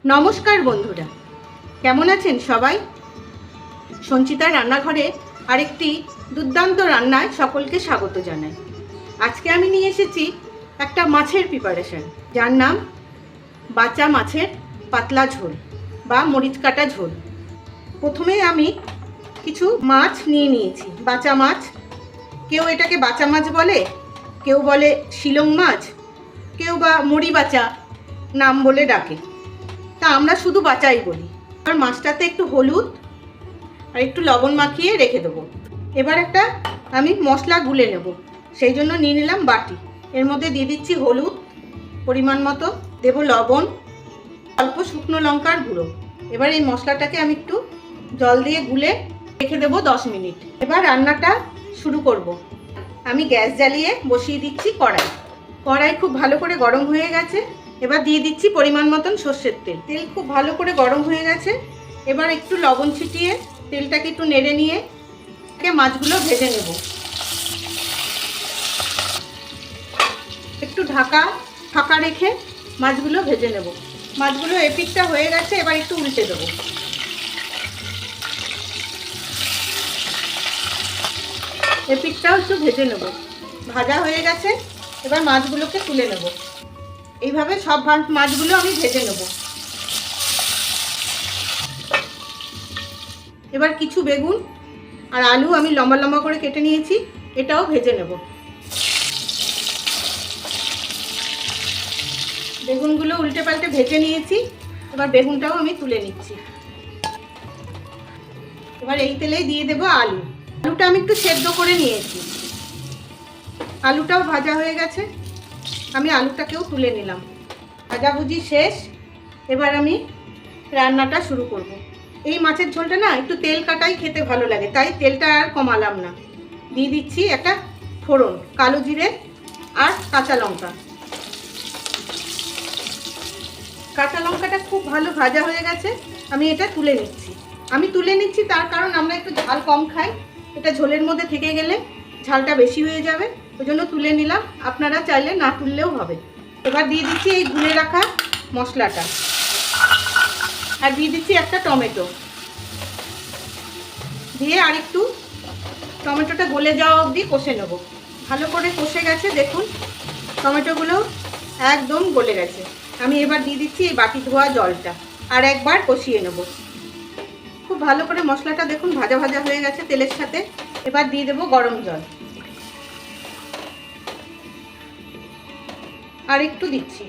নমস্কার বন্ধুরা, কেমন আছেন সবাই? সঞ্চিতার রান্নাঘরে আরেকটি দুর্দান্ত রান্নায় সকলকে স্বাগত জানাই। আজকে আমি নিয়ে এসেছি একটা মাছের প্রিপারেশন, যার নাম বাচা মাছের পাতলা ঝোল বা মরিচ কাটা ঝোল। প্রথমে আমি কিছু মাছ নিয়েছি, বাচা মাছ। কেউ এটাকে বাচা মাছ বলে, কেউ বলে শিলং মাছ, কেউ বা মরি বাচা নাম বলে ডাকে। তা আমরা শুধু বাচাই বলি। আর মাছটাতে একটু হলুদ আর একটু লবণ মাখিয়ে রেখে দেবো। এবার একটা আমি মশলা গুলে নেব, সেই জন্য নিয়ে নিলাম বাটি। এর মধ্যে দিয়ে দিচ্ছি হলুদ পরিমাণ মতো, দেব লবণ, অল্প শুকনো লঙ্কার গুঁড়ো। এবার এই মশলাটাকে আমি একটু জল দিয়ে গুলে রেখে দেবো 10 মিনিট। এবার রান্নাটা শুরু করব। আমি গ্যাস জ্বালিয়ে বসিয়ে দিচ্ছি কড়াই। কড়াই খুব ভালো করে গরম হয়ে গেছে। এবার দিয়ে দিচ্ছি পরিমাণ মতন সর্ষের তেল। তেল খুব ভালো করে গরম হয়ে গেছে। এবার একটু লবণ ছিটিয়ে তেলটাকে একটু নেড়ে নিয়ে মাছগুলো ভেজে নেব। একটু ঢাকা ফাঁকা রেখে মাছগুলো ভেজে নেব। মাছগুলো এপিকটা হয়ে গেছে, এবার একটু উল্টে দেবো। এপিকটাও একটু ভেজে নেব। ভাজা হয়ে গেছে, এবার মাছগুলোকে তুলে নেব। এইভাবে সব মাছগুলো আমি ভেজে নেব। এবার কিছু বেগুন আর আলু আমি লম্বা লম্বা করে কেটে নিয়েছি, এটাও ভেজে নেব। বেগুনগুলো উল্টে পাল্টে ভেজে নিয়েছি, এবার বেগুনটাও আমি তুলে নিচ্ছি। এবার এই তেলেই দিয়ে দেবো আলু। আলুটা আমি একটু সেদ্ধ করে নিয়েছি। আলুটাও ভাজা হয়ে গেছে, আমি আলুটাকেও তুলে নিলাম। ভাজাভুজি শেষ। এবার আমি রান্নাটা শুরু করব। এই মাছের ঝোলটা না একটু তেল কাটাই খেতে ভালো লাগে, তাই তেলটা আর কমালাম না। দিয়ে দিচ্ছি একটা ফোড়ন, কালো জিরে আর কাঁচা লঙ্কা। কাঁচা লঙ্কাটা খুব ভালো ভাজা হয়ে গেছে, আমি এটা তুলে নিচ্ছি। আমি তুলে নিচ্ছি তার কারণ আমরা একটু ঝাল কম খাই, এটা ঝোলের মধ্যে থেকে গেলে ঝালটা বেশি হয়ে যাবে, ওই জন্য তুলে নিলাম। আপনারা চাইলে না তুললেও হবে। এবার দিয়ে দিচ্ছি এই গুলে রাখা মশলাটা, আর দিয়ে দিচ্ছি একটা টমেটো। দিয়ে আর একটু টমেটোটা গলে যাওয়া অবধি কষে নেব। ভালো করে কষে গেছে, দেখুন টমেটোগুলো একদম গলে গেছে। আমি এবার দিয়ে দিচ্ছি এই বাটি ধোয়া জলটা, আর একবার কষিয়ে নেব। খুব ভালো করে মশলাটা দেখুন ভাজা ভাজা হয়ে গেছে তেলের সাথে। এবার দিয়ে দেবো গরম জল, আর একটু দিচ্ছি।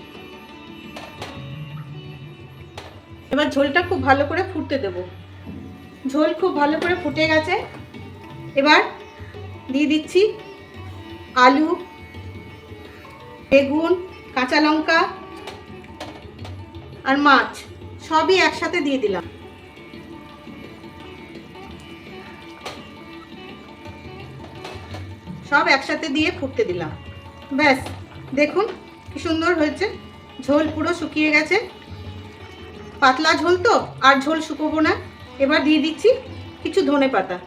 এবার ঝোলটা খুব ভালো করে ফুটতে দেব। ঝোল খুব ভালো করে ফুটে গেছে। এবার দিয়ে দিচ্ছি আলু, বেগুন, কাঁচা লঙ্কা আর মাছ, সবই একসাথে দিয়ে দিলাম। সব একসাথে দিয়ে ফুটতে দিলাম। ব্যাস দেখুন কি সুন্দর হয়েছে। ঝোল পুরো শুকিয়ে গেছে। পাতলা ঝোল তো, আর ঝোল শুকোবো না। এবার দিয়ে দিচ্ছি কিছু ধনেপাতা,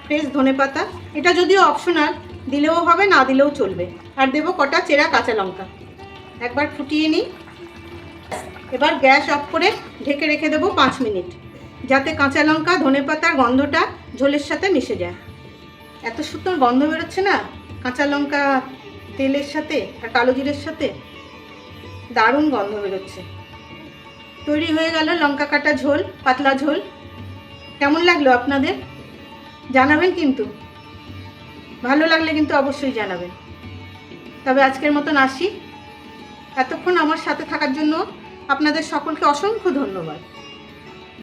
ফ্রেশ ধনেপাতা। এটা যদিও অপশনাল, দিলেও হবে না দিলেও চলবে। আর দেবো কটা চেরা কাঁচা লঙ্কা। একবার ফুটিয়ে নিই। এবার গ্যাস অফ করে ঢেকে রেখে দেবো 5 মিনিট, যাতে কাঁচা লঙ্কা ধনেপাতার গন্ধটা ঝোলের সাথে মিশে যায়। এত সুন্দর গন্ধ বেরোচ্ছে না কাঁচা লঙ্কা তেলের সাথে আর কালো জিরের সাথে, দারুণ গন্ধ বেরোচ্ছে। তৈরি হয়ে গেল লঙ্কা কাটা ঝোল, পাতলা ঝোল। কেমন লাগলো আপনাদের জানাবেন কিন্তু, ভালো লাগলে কিন্তু অবশ্যই জানাবেন। তবে আজকের মতন আসি। এতক্ষণ আমার সাথে থাকার জন্য আপনাদের সকলকে অসংখ্য ধন্যবাদ।